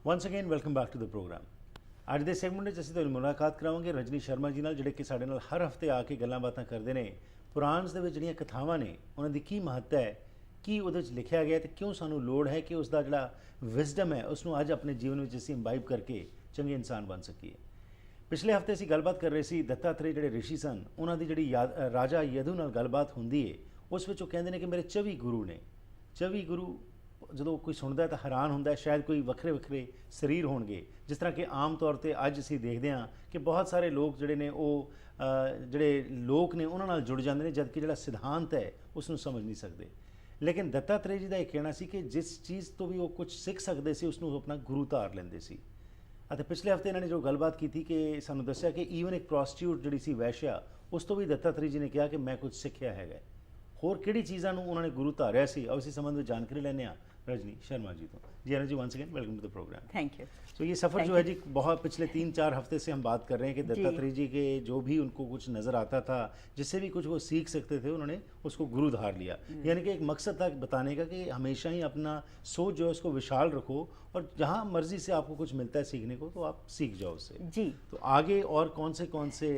Ones again welcome back to the programme. ਅੱਜ ਦੇ segment ਵਿੱਚ ਅਸੀਂ ਤੁਹਾਨੂੰ ਮੁਲਾਕਾਤ ਕਰਾਵਾਂਗੇ ਰਜਨੀ ਸ਼ਰਮਾ ਜੀ ਨਾਲ, ਜਿਹੜੇ ਕਿ ਸਾਡੇ ਨਾਲ ਹਰ ਹਫਤੇ ਆ ਕੇ ਗੱਲਾਂ ਬਾਤਾਂ ਕਰਦੇ ਨੇ। ਪੁਰਾਣਸ ਦੇ ਵਿੱਚ ਜਿਹੜੀਆਂ ਕਥਾਵਾਂ ਨੇ ਉਹਨਾਂ ਦੀ ਕੀ ਮਹੱਤਤਾ ਹੈ, ਕੀ ਉਹਦੇ ਵਿੱਚ ਲਿਖਿਆ ਗਿਆ ਤੇ ਕਿਉਂ ਸਾਨੂੰ ਲੋੜ ਹੈ ਕਿ ਉਸ ਦਾ ਜਿਹੜਾ ਵਿਜ਼ਡਮ ਹੈ ਉਸ ਨੂੰ ਅੱਜ ਆਪਣੇ ਜੀਵਨ ਵਿੱਚ ਅਸੀਂ ਇੰਬਾਈਬ ਕਰਕੇ ਚੰਗੇ ਇਨਸਾਨ ਬਣ ਸਕੀਏ। ਪਿਛਲੇ ਹਫਤੇ ਅਸੀਂ ਗੱਲਬਾਤ ਕਰ ਰਹੇ ਸੀ ਦੱਤਾਤਰੇय ਜਿਹੜੇ ਰਿਸ਼ੀ ਸਨ, ਉਹਨਾਂ ਦੀ ਜਿਹੜੀ ਰਾਜਾ ਯਦੂ ਨਾਲ ਗੱਲਬਾਤ ਹੁੰਦੀ ਹੈ, ਉਸ ਵਿੱਚ ਉਹ ਕਹਿੰਦੇ ਨੇ ਕਿ ਮੇਰੇ 24 ਗੁਰੂ ਨੇ। 24 ਗੁਰੂ ਜਦੋਂ ਕੋਈ ਸੁਣਦਾ ਤਾਂ ਹੈਰਾਨ ਹੁੰਦਾ, ਸ਼ਾਇਦ ਕੋਈ ਵੱਖਰੇ ਵੱਖਰੇ ਸਰੀਰ ਹੋਣਗੇ, ਜਿਸ ਤਰ੍ਹਾਂ ਕਿ ਆਮ ਤੌਰ 'ਤੇ ਅੱਜ ਅਸੀਂ ਦੇਖਦੇ ਹਾਂ ਕਿ ਬਹੁਤ ਸਾਰੇ ਲੋਕ ਜਿਹੜੇ ਨੇ ਉਹ ਜਿਹੜੇ ਲੋਕ ਨੇ ਉਹਨਾਂ ਨਾਲ ਜੁੜ ਜਾਂਦੇ ਨੇ, ਜਦਕਿ ਜਿਹੜਾ ਸਿਧਾਂਤ ਹੈ ਉਸ ਨੂੰ ਸਮਝ ਨਹੀਂ ਸਕਦੇ। ਲੇਕਿਨ ਦੱਤਾਤਰੇय ਜੀ ਦਾ ਇਹ ਕਹਿਣਾ ਸੀ ਕਿ ਜਿਸ ਚੀਜ਼ ਤੋਂ ਵੀ ਉਹ ਕੁਝ ਸਿੱਖ ਸਕਦੇ ਸੀ ਉਸ ਨੂੰ ਆਪਣਾ ਗੁਰੂ ਧਾਰ ਲੈਂਦੇ ਸੀ। ਅਤੇ ਪਿਛਲੇ ਹਫਤੇ ਇਹਨਾਂ ਨੇ ਜੋ ਗੱਲਬਾਤ ਕੀਤੀ ਕਿ ਸਾਨੂੰ ਦੱਸਿਆ ਕਿ ਈਵਨ ਇੱਕ ਪ੍ਰੋਸਟੀਟਿਊਟ ਜਿਹੜੀ ਸੀ ਵੈਸ਼ਿਆ, ਉਸ ਤੋਂ ਵੀ ਦੱਤਾਤਰੇय ਜੀ ਨੇ ਕਿਹਾ ਕਿ ਮੈਂ ਕੁਝ ਸਿੱਖਿਆ ਹੈਗਾ। ਹੋਰ ਕਿਹੜੀ ਚੀਜ਼ਾਂ ਨੂੰ ਉਹਨਾਂ ਨੇ ਗੁਰੂ ਧਾਰਿਆ ਸੀ, और इसी संबंध में जानकारी लेने रजनी शर्मा जी तो जी जी once again welcome to the program. Thank you. तो ये सफ़र जो है जी बहुत पिछले 3-4 हफ्ते से हम बात कर रहे हैं कि दत्तात्रेय जी के जो भी उनको कुछ नज़र आता था, जिससे भी कुछ वो सीख सकते थे, उन्होंने उसको गुरु धार लिया। यानी कि एक मकसद था बताने का कि हमेशा ही अपना सोच जो है उसको विशाल रखो और जहाँ मर्जी से आपको कुछ मिलता है सीखने को तो आप सीख जाओ उससे जी। तो आगे और कौन से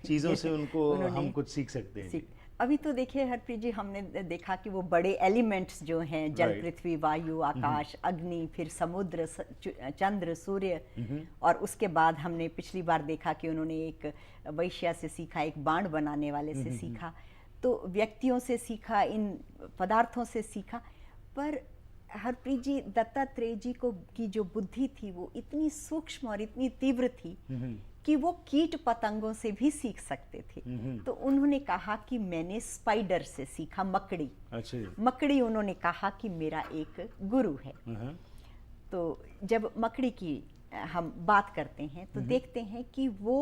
चीज़ों से उनको हम कुछ सीख सकते हैं? अभी तो देखिए हरप्रीत जी, हमने देखा कि वो बड़े एलिमेंट्स जो हैं, जल पृथ्वी वायु आकाश अग्नि, फिर समुद्र चंद्र सूर्य, और उसके बाद हमने पिछली बार देखा कि उन्होंने एक वैश्या से सीखा, एक बाण बनाने वाले से सीखा, तो व्यक्तियों से सीखा, इन पदार्थों से सीखा। पर हरप्रीत जी, दत्तात्रेय जी को की जो बुद्धि थी वो इतनी सूक्ष्म और इतनी तीव्र थी कि वो कीट पतंगों से भी सीख सकते थे। तो उन्होंने कहा कि मैंने स्पाइडर से सीखा, मकड़ी। अच्छा। मकड़ी उन्होंने कहा कि मेरा एक गुरु है। तो जब मकड़ी की हम बात करते हैं तो देखते हैं कि वो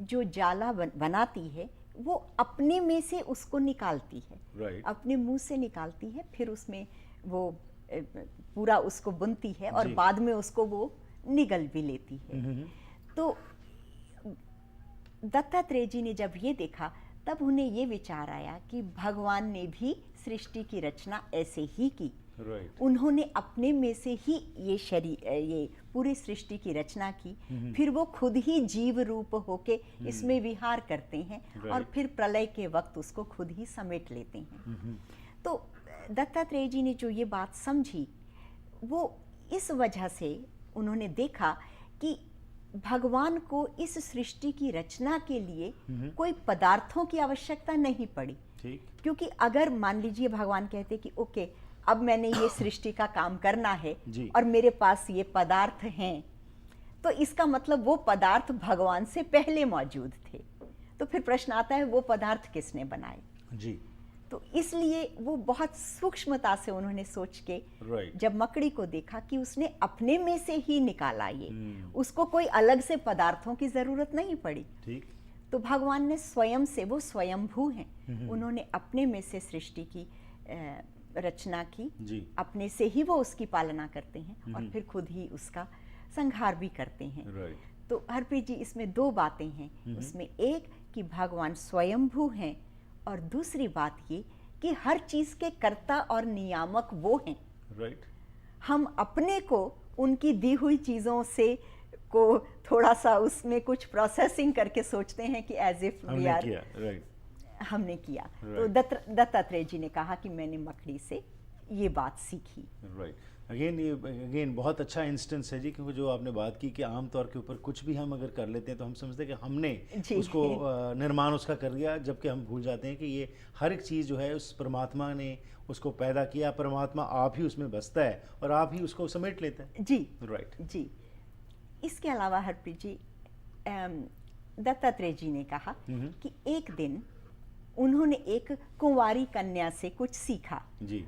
जो जाला बनाती है वो अपने में से उसको निकालती है, अपने मुंह से निकालती है, फिर उसमें वो पूरा उसको बुनती है और बाद में उसको वो निगल भी लेती है। तो दत्तात्रेय जी ने जब ये देखा तब उन्हें ये विचार आया कि भगवान ने भी सृष्टि की रचना ऐसे ही की। उन्होंने अपने में से ही ये शरीर, ये पूरी सृष्टि की रचना की, फिर वो खुद ही जीव रूप होके इसमें विहार करते हैं और फिर प्रलय के वक्त उसको खुद ही समेट लेते हैं। तो दत्तात्रेय जी ने जो ये बात समझी, वो इस वजह से उन्होंने देखा कि भगवान को इस सृष्टि की रचना के लिए कोई पदार्थों की आवश्यकता नहीं पड़ी। क्योंकि अगर मान लीजिए भगवान कहते कि ओके, अब मैंने ये सृष्टि का काम करना है और मेरे पास ये पदार्थ हैं, तो इसका मतलब वो पदार्थ भगवान से पहले मौजूद थे। तो फिर प्रश्न आता है वो पदार्थ किसने बनाए जी। तो इसलिए वो बहुत सूक्ष्मता से उन्होंने सोच के जब मकड़ी को देखा कि उसने अपने में से ही निकाला ये, उसको कोई अलग से पदार्थों की जरूरत नहीं पड़ी। ठीक। तो भगवान ने स्वयं से, वो स्वयंभू हैं, उन्होंने अपने में से सृष्टि की रचना की जी। अपने से ही वो उसकी पालना करते हैं और फिर खुद ही उसका संहार भी करते हैं। तो हरप्रीत जी, इसमें दो बातें हैं। उसमें एक कि भगवान स्वयंभू हैं और दूसरी बात ये कि हर चीज के कर्ता और नियामक वो हैं। हम अपने को उनकी दी हुई चीजों से को थोड़ा सा उसमें कुछ प्रोसेसिंग करके सोचते हैं कि एज इफ वी आर, हमने किया। तो दत्तात्रेय जी ने कहा कि मैंने मकड़ी से ये बात सीखी। अगेन बहुत अच्छा इंस्टेंस है जी, क्योंकि जो आपने बात की कि आम तौर के ऊपर कुछ भी हम अगर कर लेते हैं तो हम समझते हैं कि हमने उसको निर्माण उसका कर दिया, जबकि हम भूल जाते हैं कि ये हर एक चीज़ जो है उस परमात्मा ने उसको पैदा किया, परमात्मा आप ही उसमें बसता है और आप ही उसको समेट लेता है जी। राइट जी। इसके अलावा हरप्रीत जी, दत्तात्रेय जी ने कहा कि एक दिन उन्होंने एक कुंवारी कन्या से कुछ सीखा जी।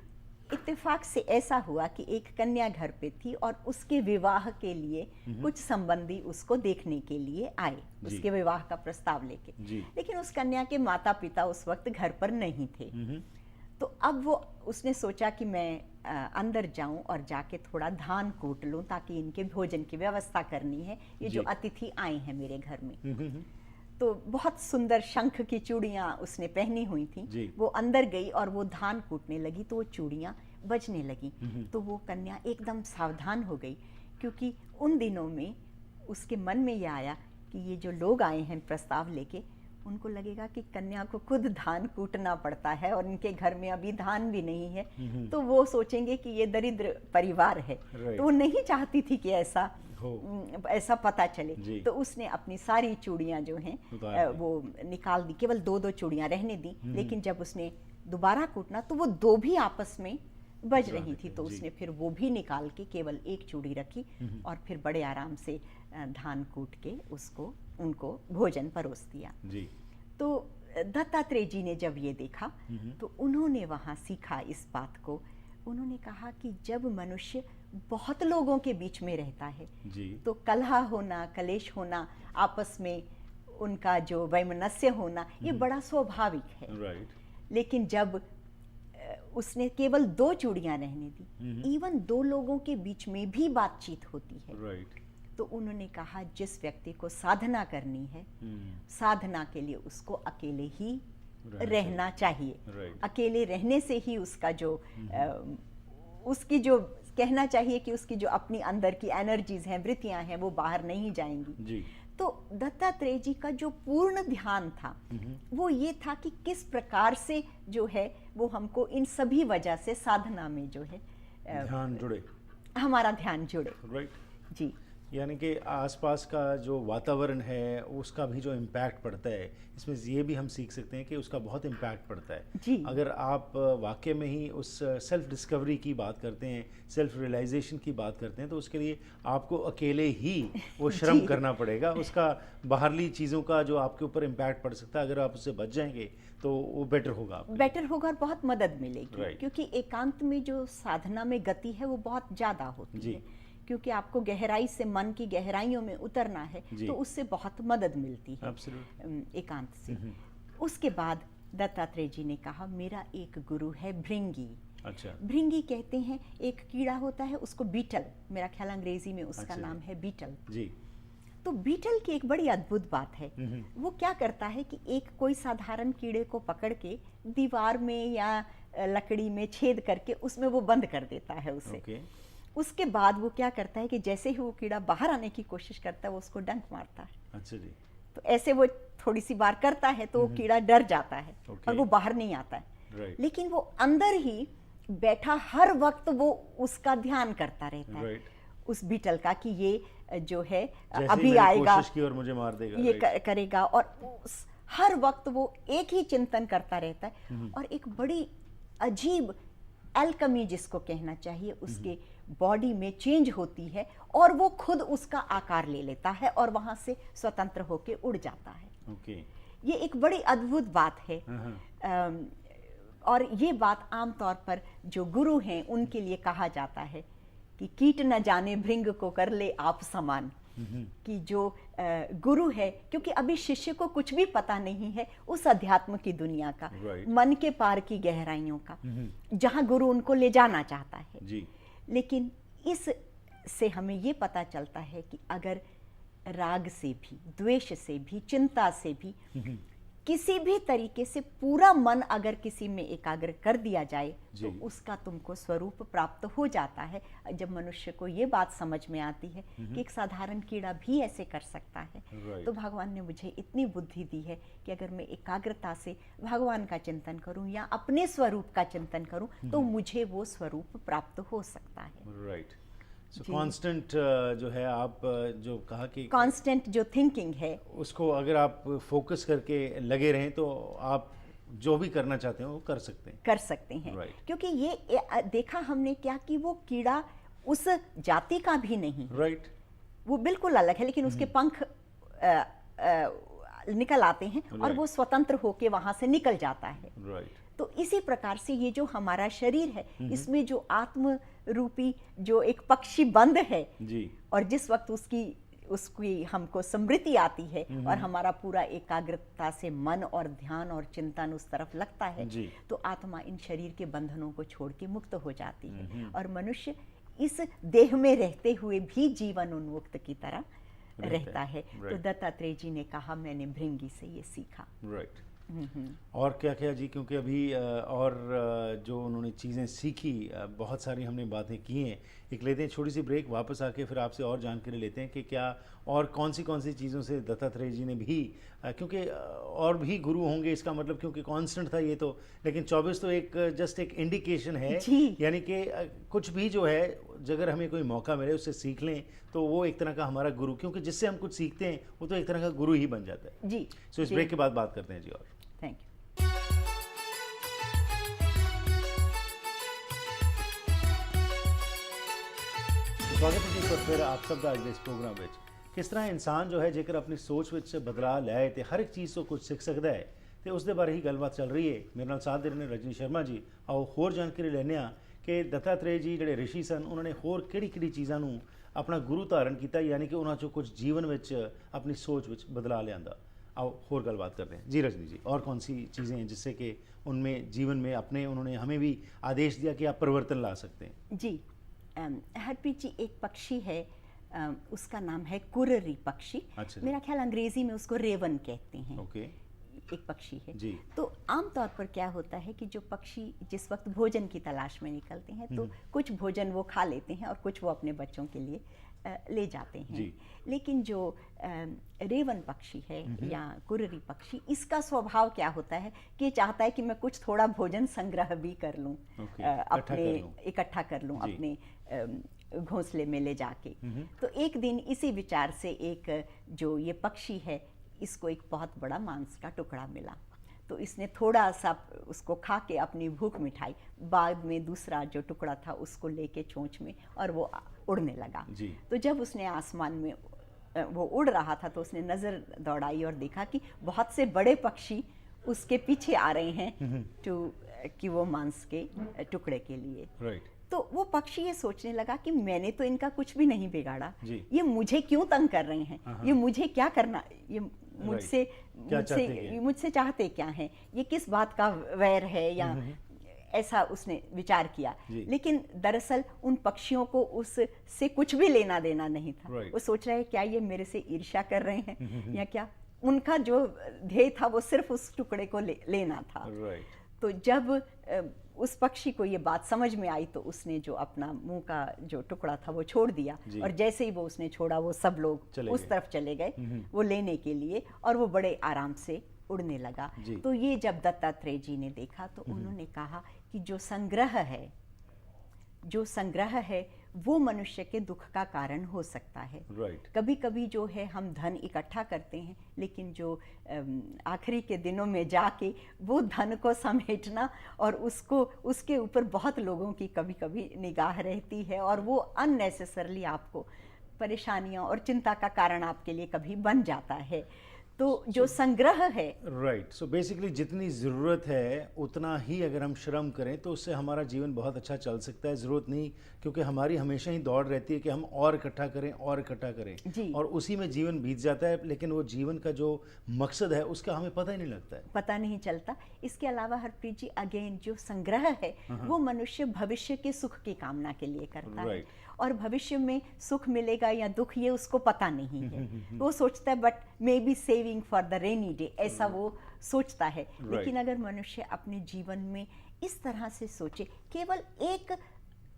इत्तेफाक से ऐसा हुआ कि एक कन्या घर पे थी और उसके विवाह के लिए कुछ संबंधी उसको देखने के लिए आए, उसके विवाह का प्रस्ताव लेके। लेकिन उस कन्या के माता पिता उस वक्त घर पर नहीं थे। तो अब वो उसने सोचा कि मैं अंदर जाऊं और जाके थोड़ा धान कूट लूं ताकि इनके भोजन की व्यवस्था करनी है, ये जो अतिथि आए हैं मेरे घर में। तो बहुत सुंदर शंख की चूड़ियां उसने पहनी हुई थी। वो अंदर गई और वो धान कूटने लगी तो वो चूड़ियां बजने लगी। तो वो कन्या एकदम सावधान हो गई क्योंकि उन दिनों में उसके मन में ये आया कि ये जो लोग आए हैं प्रस्ताव लेके, उनको लगेगा कि कन्या को खुद धान कूटना पड़ता है और इनके घर में अभी धान भी नहीं है, तो वो सोचेंगे कि ये दरिद्र परिवार है। तो वो नहीं चाहती थी कि ऐसा पता चले। तो उसने अपनी सारी चूड़ियां जो हैं वो निकाल दी, केवल 2-2 चूड़ियां रहने दी। लेकिन जब उसने दोबारा कूटना तो वो 2 भी आपस में बज रही थी, तो उसने फिर वो भी निकाल के केवल 1 चूड़ी रखी और फिर बड़े आराम से धान कूट के उनको भोजन परोस दिया। तो दत्तात्रेय जी ने जब ये देखा तो उन्होंने वहाँ सीखा इस बात को। उन्होंने कहा कि जब मनुष्य बहुत लोगों के बीच में रहता है तो कलह होना, कलेश होना, आपस में उनका जो वैमनस्य होना, ये बड़ा स्वाभाविक है। लेकिन जब उसने केवल 2 चूड़ियां रहने दी, इवन 2 लोगों के बीच में भी बातचीत होती है। तो उन्होंने कहा जिस व्यक्ति को साधना करनी है, साधना के लिए उसको अकेले ही रहना चाहिए। अकेले रहने से ही उसका जो उसकी जो कहना चाहिए कि उसकी जो अपनी अंदर की एनर्जीज हैं, वृत्तियां हैं, वो बाहर नहीं जाएंगी। तो दत्तात्रेय जी का जो पूर्ण ध्यान था वो ये था कि किस प्रकार से जो है वो हमको इन सभी वजह से साधना में जो है ध्यान जुड़े, हमारा ध्यान जुड़े। जी, यानी कि आसपास का जो वातावरण है उसका भी जो इम्पैक्ट पड़ता है, इसमें ये भी हम सीख सकते हैं कि उसका बहुत इम्पैक्ट पड़ता है। जी। अगर आप वाकई में ही उस सेल्फ डिस्कवरी की बात करते हैं, सेल्फ रियलाइजेशन की बात करते हैं, तो उसके लिए आपको अकेले ही वो श्रम करना पड़ेगा। उसका बाहरली चीज़ों का जो आपके ऊपर इम्पैक्ट पड़ सकता है, अगर आप उससे बच जाएंगे तो वो बेटर होगा और बहुत मदद मिलेगी। क्योंकि एकांत में जो साधना में गति है वो बहुत ज़्यादा होती है, क्योंकि आपको गहराई से, मन की गहराइयों में उतरना है, तो उससे बहुत मदद मिलती है एकांत से। उसके बाद दत्तात्रेय जी ने कहा मेरा एक गुरु है भृंगी। अच्छा। भृंगी कहते हैं, एक कीड़ा होता है उसको बीटल, मेरा ख्याल अंग्रेजी में उसका नाम है बीटल। जी। तो बीटल की एक बड़ी अद्भुत बात है, वो क्या करता है कि एक कोई साधारण कीड़े को पकड़ के दीवार में या लकड़ी में छेद करके उसमें वो बंद कर देता है उसे। उसके बाद वो क्या करता है कि जैसे ही वो कीड़ा बाहर आने की कोशिश करता है वो उसको डंक मारता है। अच्छा जी। तो ऐसे वो थोड़ी सी बार करता है तो वो कीड़ा डर जाता है और वो बाहर नहीं आता है। लेकिन वो अंदर ही बैठा हर वक्त वो उसका ध्यान करता रहता है उस बीटल का, कि ये जो है अभी आएगा, कोशिश की और मुझे मार देगा, ये करेगा। और हर वक्त वो एक ही चिंतन करता रहता है। और एक बड़ी अजीब एल्कमी जिसको कहना चाहिए, उसके बॉडी में चेंज होती है और वो खुद उसका आकार ले लेता है और वहां से स्वतंत्र होके उड़ जाता है। ये एक बड़ी अद्भुत बात है। और ये बात आमतौर पर जो गुरु हैं उनके लिए कहा जाता है कि कीट न जाने भृंग को कर ले आप समान। कि जो गुरु है, क्योंकि अभी शिष्य को कुछ भी पता नहीं है उस अध्यात्म की दुनिया का, मन के पार की गहराइयों का, जहां गुरु उनको ले जाना चाहता है। जी। लेकिन इस से हमें ये पता चलता है कि अगर राग से भी, द्वेष से भी, चिंता से भी, किसी भी तरीके से पूरा मन अगर किसी में एकाग्र कर दिया जाए तो उसका तुमको स्वरूप प्राप्त हो जाता है। जब मनुष्य को ये बात समझ में आती है कि एक साधारण कीड़ा भी ऐसे कर सकता है, तो भगवान ने मुझे इतनी बुद्धि दी है कि अगर मैं एकाग्रता से भगवान का चिंतन करूं या अपने स्वरूप का चिंतन करूं तो मुझे वो स्वरूप प्राप्त हो सकता है। कांस्टेंट जो है, आप जो कहा कि कांस्टेंट जो थिंकिंग है, उसको अगर आप फोकस करके लगे रहें तो आप जो भी करना चाहते हैं वो कर सकते हैं। क्योंकि ये देखा हमने क्या कि वो कीड़ा उस जाति का भी नहीं, वो बिल्कुल अलग है, लेकिन उसके पंख निकल आते हैं और वो स्वतंत्र होके वहां से निकल जाता है। तो इसी प्रकार से ये जो हमारा शरीर है, इसमें जो आत्म रूपी जो एक पक्षी बंद है जी, और जिस वक्त उसकी हमको स्मृति आती है और हमारा पूरा एकाग्रता से मन और ध्यान और चिंतन उस तरफ लगता है, तो आत्मा इन शरीर के बंधनों को छोड़ के मुक्त हो जाती है और मनुष्य इस देह में रहते हुए भी जीवन उन्मुक्त की तरह रहता है। तो दत्तात्रेय जी ने कहा मैंने भृंगी से ये सीखा। और क्या क्या जी, क्योंकि अभी जो उन्होंने चीज़ें सीखी, बहुत सारी हमने बातें की हैं। एक लेते हैं छोटी सी ब्रेक, वापस आके फिर आपसे और जानकारी लेते हैं कि क्या और कौन सी चीज़ों से दत्तात्रेय जी ने भी, क्योंकि और भी गुरु होंगे इसका मतलब, क्योंकि कांस्टेंट था ये तो, लेकिन 24 तो एक जस्ट एक इंडिकेशन है, यानी कि कुछ भी जो है अगर हमें कोई मौका मिले उससे सीख लें तो वो एक तरह का हमारा गुरु, क्योंकि जिससे हम कुछ सीखते हैं वो तो एक तरह का गुरु ही बन जाता है जी। सो इस ब्रेक के बाद बात करते हैं जी। और थैंक यू। स्वागत है जी फिर आप सब का इस प्रोग्राम में। किस तरह इंसान जो है जेकर अपनी सोच विच बदलाव लाए तो हर एक चीज़ तो कुछ सीख सकता है, तो उसके बारे ही गलबात चल रही है। मेरे नाल साथ दे रहे हैं रजनी शर्मा जी। आओ होर जानकारी लेने आ कि दत्तात्रेय जी ਜਿਹੜੇ ऋषि सन उन्होंने होर किहड़ी चीज़ों ਨੂੰ अपना गुरु धारण किया, यानी कि उन्होंने चो कुछ जीवन विच अपनी सोच विच बदलाव लिया। आओ होर गलबात करते हैं जी रजनी जी। और कौन सी चीज़ें हैं जिससे कि उनमें जीवन में अपने उन्होंने हमें भी आदेश दिया कि आप परिवर्तन ला सकते हैं? जी हरप्रीत जी, एक पक्षी है, उसका नाम है कुररी पक्षी। अच्छा, मेरा ख्याल अंग्रेजी में उसको रेवन कहते हैं। ओके। एक पक्षी है जी। तो आमतौर पर क्या होता है कि जो पक्षी जिस वक्त भोजन की तलाश में निकलते हैं तो कुछ भोजन वो खा लेते हैं और कुछ वो अपने बच्चों के लिए ले जाते हैं जी। लेकिन जो रेवन पक्षी है या कुररी पक्षी, इसका स्वभाव क्या होता है कि ये चाहता है कि मैं कुछ थोड़ा भोजन संग्रह भी कर लूं, अपने इकट्ठा कर लूं अपने घोंसले में ले जाके। तो एक दिन इसी विचार से एक जो ये पक्षी है, इसको एक बहुत बड़ा मांस का टुकड़ा मिला, तो इसने थोड़ा सा उसको खा के अपनी भूख मिटाई। बाद में दूसरा जो टुकड़ा था उसको लेके चोंच में और वो उड़ने लगा जी। तो जब उसने आसमान में वो उड़ रहा था तो उसने नज़र दौड़ाई और देखा कि बहुत से बड़े पक्षी उसके पीछे आ रहे हैं कि वो मांस के टुकड़े के लिए। तो वो पक्षी ये सोचने लगा कि मैंने तो इनका कुछ भी नहीं बिगाड़ा, ये मुझे क्यों तंग कर रहे हैं, ये मुझे क्या करना, ये मुझसे चाहते क्या हैं, ये किस बात का वैर है, या ऐसा उसने विचार किया। लेकिन दरअसल उन पक्षियों को उससे कुछ भी लेना देना नहीं था। वो सोच रहे क्या ये मेरे से ईर्ष्या कर रहे हैं या क्या। उनका जो ध्येय था वो सिर्फ उस टुकड़े को लेना था। तो जब उस पक्षी को ये बात समझ में आई तो उसने जो अपना मुंह का जो टुकड़ा था वो छोड़ दिया, और जैसे ही वो उसने छोड़ा वो सब लोग उस तरफ चले गए वो लेने के लिए, और वो बड़े आराम से उड़ने लगा। तो ये जब दत्तात्रेय जी ने देखा तो उन्होंने कहा कि जो संग्रह है वो मनुष्य के दुख का कारण हो सकता है। कभी कभी जो है हम धन इकट्ठा करते हैं, लेकिन जो आखिरी के दिनों में जाके वो धन को समेटना और उसके ऊपर बहुत लोगों की कभी कभी निगाह रहती है, और वो अननेसेसरली आपको परेशानियां और चिंता का कारण आपके लिए कभी बन जाता है। तो जो संग्रह है सो बेसिकली जितनी ज़रूरत है उतना ही अगर हम श्रम करें तो उससे हमारा जीवन बहुत अच्छा चल सकता है। ज़रूरत नहीं, क्योंकि हमारी हमेशा ही दौड़ रहती है कि हम और इकट्ठा करें और इकट्ठा करें, और उसी में जीवन बीत जाता है, लेकिन वो जीवन का जो मकसद है उसका हमें पता ही नहीं लगता है, पता नहीं चलता। इसके अलावा हरप्रीत जी, अगेन जो संग्रह है वो मनुष्य भविष्य के सुख की कामना के लिए करता है, और भविष्य में सुख मिलेगा या दुख ये उसको पता नहीं है। वो सोचता है but may be saving for the rainy day, ऐसा वो सोचता है। लेकिन अगर मनुष्य अपने जीवन में इस तरह से सोचे, केवल एक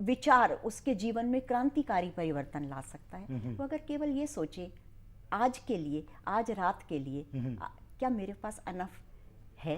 विचार उसके जीवन में क्रांतिकारी परिवर्तन ला सकता है। वो अगर केवल ये सोचे आज के लिए, आज रात के लिए क्या मेरे पास अनफ है,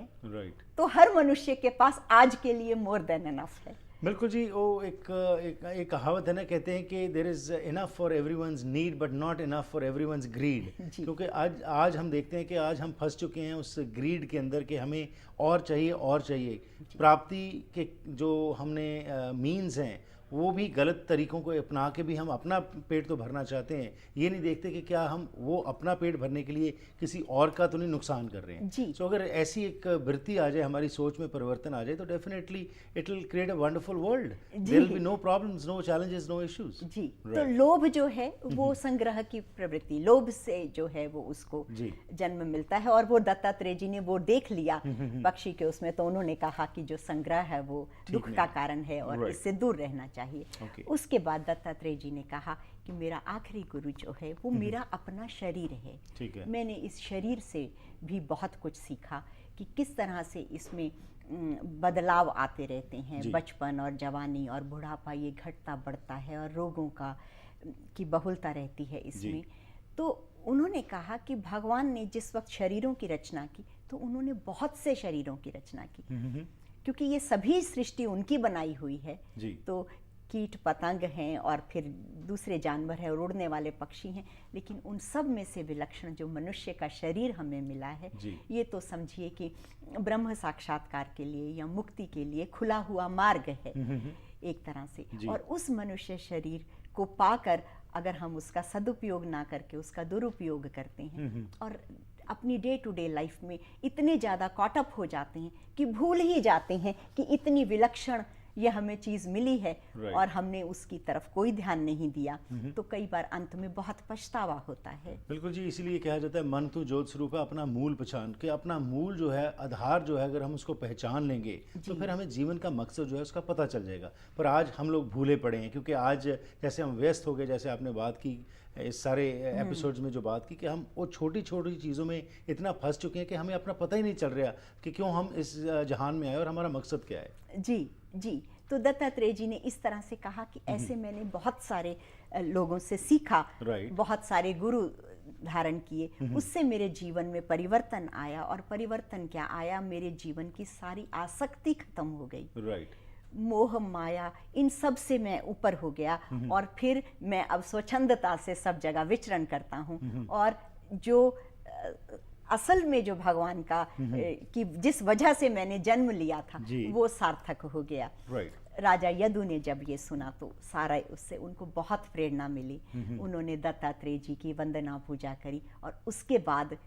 तो हर मनुष्य के पास आज के लिए मोर देन अनफ है। बिल्कुल जी। वो एक कहावत है ना, कहते हैं कि there is enough for everyone's need but not enough for everyone's greed. क्योंकि आज हम देखते हैं कि आज हम फंस चुके हैं उस ग्रीड के अंदर कि हमें और चाहिए। प्राप्ति के जो हमने मीन्स हैं वो भी गलत तरीकों को अपना के भी हम अपना पेट तो भरना चाहते हैं, ये नहीं देखते कि क्या हम वो अपना पेट भरने के लिए किसी और का तो नहीं नुकसान कर रहे हैं। सो अगर ऐसी एक वृत्ति आ जाए, हमारी सोच में परिवर्तन आ जाए, तो definitely it will create a wonderful world. There will be no problems, no challenges, no issues. जी। तो लोभ जो है वो संग्रह की प्रवृत्ति, लोभ से जो है वो उसको जन्म मिलता है, और वो दत्तात्रेय जी ने वो देख लिया पक्षी के उसमें, तो उन्होंने कहा कि जो संग्रह है वो दुख का कारण है और इससे दूर रहना चाहिए। उसके बाद दत्तात्रेय जी ने कहा कि मेरा आखिरी गुरु जो है वो मेरा अपना शरीर है। मैंने इस शरीर से भी बहुत कुछ सीखा कि किस तरह से इसमें बदलाव आते रहते हैं, जी। बचपन और जवानी और बुढ़ापा ये घटता बढ़ता है और रोगों की बहुलता रहती है इसमें। तो उन्होंने कहा कि भगवान ने जिस वक्त शरीरों की रचना की तो उन्होंने बहुत से शरीरों की रचना की, क्योंकि ये सभी सृष्टि उनकी बनाई हुई है। जी। तो कीट पतंग हैं और फिर दूसरे जानवर हैं और उड़ने वाले पक्षी हैं, लेकिन उन सब में से विलक्षण जो मनुष्य का शरीर हमें मिला है, ये तो समझिए कि ब्रह्म साक्षात्कार के लिए या मुक्ति के लिए खुला हुआ मार्ग है एक तरह से। और उस मनुष्य शरीर को पाकर अगर हम उसका सदुपयोग ना करके उसका दुरुपयोग करते हैं और अपनी डे टू डे लाइफ में इतने ज़्यादा कॉट अप हो जाते हैं कि भूल ही जाते हैं कि इतनी विलक्षण ये हमें चीज़ मिली है और हमने उसकी तरफ कोई ध्यान नहीं दिया, तो कई बार अंत में बहुत पछतावा होता है। बिल्कुल जी, इसीलिए कहा जाता है मन तो ज्योत स्वरूप है, अपना मूल पहचान के, अपना मूल जो है, आधार जो है, अगर हम उसको पहचान लेंगे तो फिर हमें जीवन का मकसद जो है उसका पता चल जाएगा। पर आज हम लोग भूले पड़े हैं, क्योंकि आज जैसे हम व्यस्त हो गए, जैसे आपने बात की इस सारे एपिसोड्स में जो बात की कि हम वो छोटी छोटी चीज़ों में इतना फंस चुके हैं कि हमें अपना पता ही नहीं चल रहा कि क्यों हम इस जहान में आए और हमारा मकसद क्या है। जी जी। तो दत्तात्रेय जी ने इस तरह से कहा कि ऐसे मैंने बहुत सारे लोगों से सीखा, बहुत सारे गुरु धारण किए, उससे मेरे जीवन में परिवर्तन आया। और परिवर्तन क्या आया, मेरे जीवन की सारी आसक्ति खत्म हो गई। मोह माया इन सब से मैं ऊपर हो गया और फिर मैं अब स्वच्छंदता से सब जगह विचरण करता हूँ। और जो असल में जो भगवान का कि जिस वजह से मैंने जन्म लिया था वो सार्थक हो गया। राजा यदु ने जब ये सुना तो सारा उससे उनको बहुत प्रेरणा मिली। उन्होंने दत्तात्रेय जी की वंदना पूजा करी और उसके बाद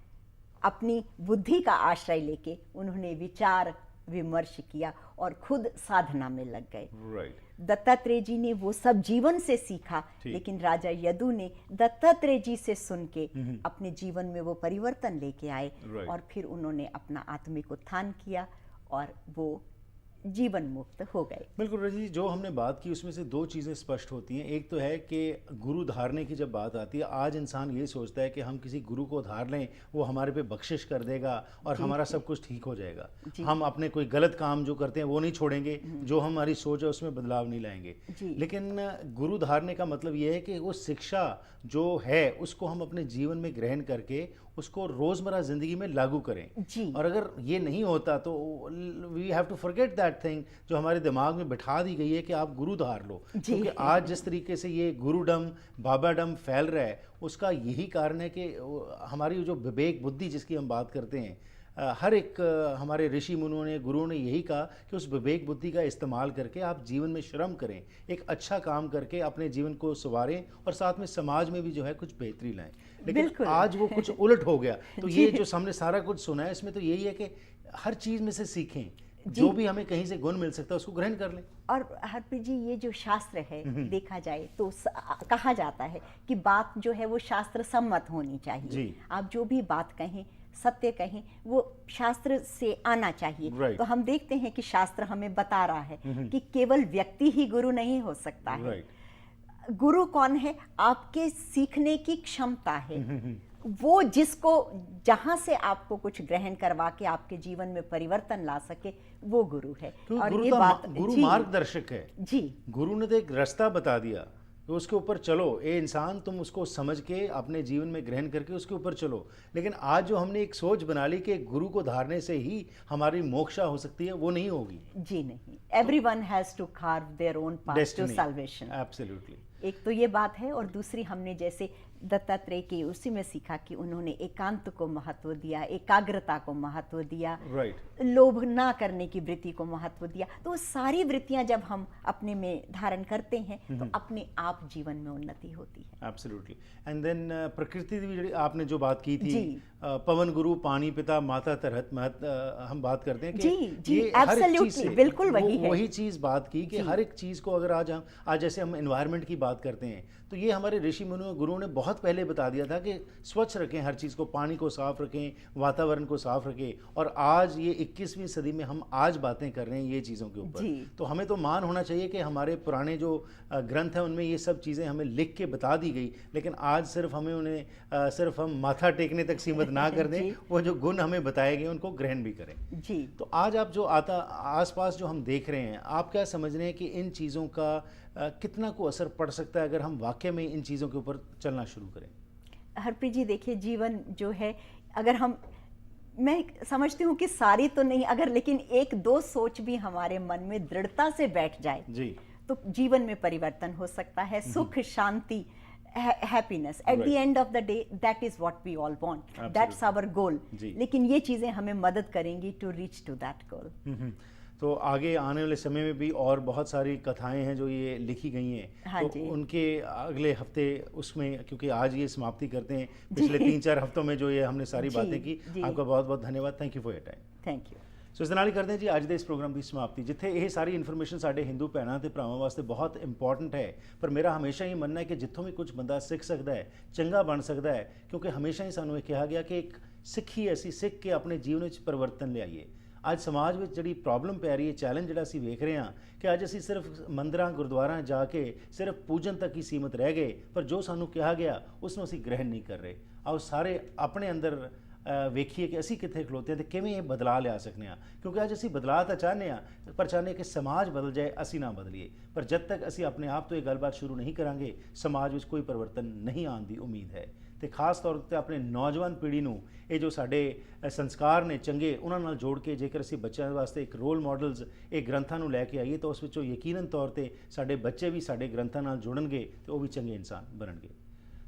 अपनी बुद्धि का आश्रय लेके उन्होंने विचार विमर्श किया और खुद साधना में लग गए। दत्तात्रेय जी ने वो सब जीवन से सीखा, लेकिन राजा यदु ने दत्तात्रेय जी से सुन के अपने जीवन में वो परिवर्तन लेके आए और फिर उन्होंने अपना आत्मिक उत्थान किया और वो जीवन मुक्त हो गए। बिल्कुल रजनी जी, जो हमने बात की उसमें से दो चीज़ें स्पष्ट होती हैं। एक तो है कि गुरु धारने की जब बात आती है, आज इंसान ये सोचता है कि हम किसी गुरु को धार लें, वो हमारे पे बख्शिश कर देगा और हमारा सब कुछ ठीक हो जाएगा। हम अपने कोई गलत काम जो करते हैं वो नहीं छोड़ेंगे, जो हमारी सोच है उसमें बदलाव नहीं लाएंगे। लेकिन गुरु धारने का मतलब ये है कि वो शिक्षा जो है उसको हम अपने जीवन में ग्रहण करके उसको रोज़मर्रा ज़िंदगी में लागू करें। और अगर ये नहीं होता तो we have to forget that thing जो हमारे दिमाग में बिठा दी गई है कि आप गुरु धार लो। क्योंकि आज जिस तरीके से ये गुरुडम बाबाडम फैल रहा है उसका यही कारण है कि हमारी जो विवेक बुद्धि जिसकी हम बात करते हैं, हर एक हमारे ऋषि मुनियों ने, गुरुओं ने यही कहा कि उस विवेक बुद्धि का इस्तेमाल करके आप जीवन में श्रम करें, एक अच्छा काम करके अपने जीवन को संवारें और साथ में समाज में भी जो है कुछ बेहतरी लाएं। लेकिन आज वो कुछ उलट हो गया। तो ये जो हमने सारा कुछ सुना है इसमें तो यही है कि हर चीज़ में से सीखें, जो भी हमें कहीं से गुण मिल सकता है उसको ग्रहण कर लें। और हरप्रीत जी, ये जो शास्त्र है देखा जाए तो कहा जाता है कि बात जो है वो शास्त्र सम्मत होनी चाहिए। आप जो भी बात कहें, सत्य कहें, वो शास्त्र से आना चाहिए। तो हम देखते हैं कि शास्त्र हमें बता रहा है कि केवल व्यक्ति ही गुरु नहीं हो सकता है। गुरु कौन है? आपके सीखने की क्षमता है। वो जिसको जहां से आपको कुछ ग्रहण करवा के आपके जीवन में परिवर्तन ला सके वो गुरु है। तो और ये बात गुरु मार्गदर्शक है जी। गुरु ने तो एक रास्ता बता दिया तो उसके ऊपर चलो। ए इंसान, तुम उसको समझ के अपने जीवन में ग्रहण करके उसके ऊपर चलो। लेकिन आज जो हमने एक सोच बना ली कि गुरु को धारने से ही हमारी मोक्षा हो सकती है, वो नहीं होगी जी। नहीं, everyone has to carve their own path to salvation. Absolutely. एक तो ये बात है और दूसरी हमने जैसे दत्तात्रेय के उसी में सीखा कि उन्होंने एकांत को महत्व दिया, एकाग्रता को महत्व दिया, लोभ ना करने की वृत्ति को महत्व दिया। तो सारी वृत्तियां जब हम अपने में धारण करते हैं तो अपने आप जीवन में उन्नति होती है। एब्सोल्युटली। एंड देन प्रकृति भी आपने जो बात की थी, पवन गुरु, पानी पिता, माता तरहत महत, हम बात करते हैं कि जी, ये हर एक चीज से बिल्कुल वही चीज बात की कि हर एक चीज को अगर आज जैसे हम एनवायरनमेंट की बात करते हैं तो ये हमारे ऋषि मुनियों गुरुओं ने बहुत पहले बता दिया था कि स्वच्छ रखें हर चीज़ को, पानी को साफ रखें, वातावरण को साफ रखें। और आज ये 21वीं सदी में हम आज बातें कर रहे हैं ये चीज़ों के ऊपर, तो हमें तो मान होना चाहिए कि हमारे पुराने जो ग्रंथ हैं उनमें ये सब चीज़ें हमें लिख के बता दी गई, लेकिन आज सिर्फ हमें उन्हें सिर्फ हम माथा टेकने तक सीमित ना कर दें, वो जो गुण हमें बताए गए उनको ग्रहण भी करें जी। तो आज आप जो आसपास जो हम देख रहे हैं, आप क्या समझ रहे हैं कि इन चीज़ों का कितना को असर पड़ सकता है अगर हम वाकई में इन चीज़ों के ऊपर चलना शुरू करें? हरप्रीत जी देखिए, जीवन जो है, अगर हम, मैं समझती हूँ कि सारी तो नहीं, अगर लेकिन एक दो सोच भी हमारे मन में दृढ़ता से बैठ जाए जी, तो जीवन में परिवर्तन हो सकता है। सुख, शांति, happiness at the end of the day, that is what we all want. That's our goal. लेकिन ये चीजें हमें मदद करेंगी to reach to that goal. तो आगे आने वाले समय में भी और बहुत सारी कथाएं हैं जो ये लिखी गई हैं, तो उनके अगले हफ्ते उसमें, क्योंकि आज ये समाप्ति करते हैं, पिछले 3-4 हफ्तों में जो ये हमने सारी बातें की, आपका बहुत बहुत धन्यवाद। Thank you for your time. Thank you. So इस नाल ही करते हैं जी ਅੱਜ ਦੇ ਇਸ ਪ੍ਰੋਗਰਾਮ ਦੀ ਸਮਾਪਤੀ, ਜਿੱਥੇ ਇਹ ਸਾਰੀ ਇਨਫੋਰਮੇਸ਼ਨ ਸਾਡੇ ਹਿੰਦੂ ਭੈਣਾਂ ਤੇ ਭਰਾਵਾਂ ਵਾਸਤੇ ਬਹੁਤ ਇੰਪੋਰਟੈਂਟ ਹੈ, ਪਰ ਮੇਰਾ ਹਮੇਸ਼ਾ ਹੀ ਮੰਨਣਾ ਹੈ ਕਿ ਜਿੱਥੋਂ ਵੀ ਕੁਝ ਬੰਦਾ ਸਿੱਖ ਸਕਦਾ ਹੈ, ਚੰਗਾ ਬਣ ਸਕਦਾ ਹੈ, ਕਿਉਂਕਿ ਹਮੇਸ਼ਾ ਹੀ ਸਾਨੂੰ ਇਹ ਕਿਹਾ ਗਿਆ ਕਿ ਇੱਕ ਸਿੱਖੀ ਅਸੀਂ ਸਿੱਖ ਕੇ ਆਪਣੇ ਜੀਵਨ ਵਿੱਚ ਪਰਿਵਰਤਨ ਲਿਆਈਏ। ਅੱਜ ਸਮਾਜ ਵਿੱਚ ਜਿਹੜੀ ਪ੍ਰੋਬਲਮ ਪੈ ਰਹੀ ਹੈ, ਚੈਲੰਜ ਜਿਹੜਾ ਅਸੀਂ ਵੇਖ ਰਹੇ ਹਾਂ ਕਿ ਅੱਜ ਅਸੀਂ ਸਿਰਫ ਮੰਦਰਾਂ ਗੁਰਦੁਆਰਾਂ ਜਾ ਕੇ ਸਿਰਫ ਪੂਜਨ ਤੱਕ ਹੀ ਸੀਮਤ ਰਹਿ ਗਏ, ਪਰ ਜੋ ਸਾਨੂੰ ਕਿਹਾ ਗਿਆ ਉਸ ਨੂੰ ਅਸੀਂ ਗ੍ਰਹਿਣ ਨਹੀਂ ਕਰ ਰਹੇ। ਆਓ ਸਾਰੇ ਆਪਣੇ ਅੰਦਰ ਵੇਖੀਏ ਕਿ ਅਸੀਂ ਕਿੱਥੇ ਖਲੋਤੇ ਹਾਂ ਤੇ ਕਿਵੇਂ ਇਹ ਬਦਲਾਅ ਲਿਆ ਸਕਦੇ ਹਾਂ, ਕਿਉਂਕਿ ਅੱਜ ਅਸੀਂ ਬਦਲਾਅ ਤਾਂ ਚਾਹੁੰਦੇ ਹਾਂ, ਪਰ ਚਾਹੁੰਦੇ ਕਿ ਸਮਾਜ ਬਦਲ ਜਾਏ, ਅਸੀਂ ਨਾ ਬਦਲੀਏ। ਪਰ ਜਦ ਤੱਕ ਅਸੀਂ ਆਪਣੇ ਆਪ ਤੋਂ ਇਹ ਗੱਲਬਾਤ ਸ਼ੁਰੂ ਨਹੀਂ ਕਰਾਂਗੇ, ਸਮਾਜ ਵਿੱਚ ਕੋਈ ਪਰਿਵਰਤਨ ਨਹੀਂ ਆਉਣ ਦੀ ਉਮੀਦ ਹੈ। ਤੇ ਖਾਸ ਤੌਰ ਤੇ ਆਪਣੇ ਨੌਜਵਾਨ ਪੀੜ੍ਹੀ ਨੂੰ ਇਹ ਜੋ ਸਾਡੇ ਸੰਸਕਾਰ ਨੇ ਚੰਗੇ, ਉਹਨਾਂ ਨਾਲ ਜੋੜ ਕੇ ਜੇਕਰ ਅਸੀਂ ਬੱਚਿਆਂ ਵਾਸਤੇ ਇੱਕ ਰੋਲ ਮਾਡਲਸ ਇਹ ਗ੍ਰੰਥਾਂ ਨੂੰ ਲੈ ਕੇ ਆਈਏ, ਤਾਂ ਉਸ ਵਿੱਚੋਂ ਯਕੀਨਨ ਤੌਰ ਤੇ ਸਾਡੇ ਬੱਚੇ ਵੀ ਸਾਡੇ ਗ੍ਰੰਥਾਂ ਨਾਲ ਜੁੜਨਗੇ ਤੇ ਉਹ ਵੀ ਚੰਗੇ ਇਨਸਾਨ ਬਣਨਗੇ।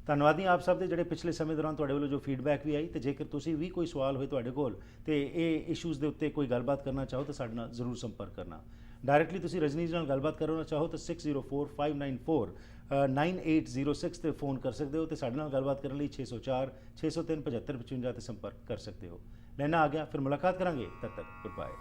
ਧੰਨਵਾਦੀ ਆਪ ਸਭ ਦੇ ਜਿਹੜੇ ਪਿਛਲੇ ਸਮੇਂ ਦੌਰਾਨ ਤੁਹਾਡੇ ਵੱਲੋਂ ਜੋ ਫੀਡਬੈਕ ਵੀ ਆਈ, ਤੇ ਜੇਕਰ ਤੁਸੀਂ ਵੀ ਕੋਈ ਸਵਾਲ ਹੋਏ ਤੁਹਾਡੇ ਕੋਲ ਤੇ ਇਹ ਇਸ਼ੂਜ਼ ਦੇ ਉੱਤੇ ਕੋਈ ਗੱਲਬਾਤ ਕਰਨਾ ਚਾਹੋ ਤਾਂ ਸਾਡੇ ਨਾਲ ਜ਼ਰੂਰ ਸੰਪਰਕ ਕਰਨਾ। ਡਾਇਰੈਕਟਲੀ ਤੁਸੀਂ ਰਜਨੀ ਜੀ ਨਾਲ ਗੱਲਬਾਤ ਕਰਨਾ ਚਾਹੋ ਤਾਂ 6045949806 ਤੇ ਫੋਨ ਕਰ ਸਕਦੇ ਹੋ, ਤੇ ਸਾਡੇ ਨਾਲ ਗੱਲਬਾਤ ਕਰਨ ਲਈ 604 603 7555 ਤੇ ਸੰਪਰਕ ਕਰ ਸਕਦੇ ਹੋ। ਲੈਣਾ ਆ ਗਿਆ, ਫਿਰ ਮੁਲਾਕਾਤ ਕਰਾਂਗੇ, ਤਦ ਤੱਕ ਗੁੱਡ ਬਾਏ।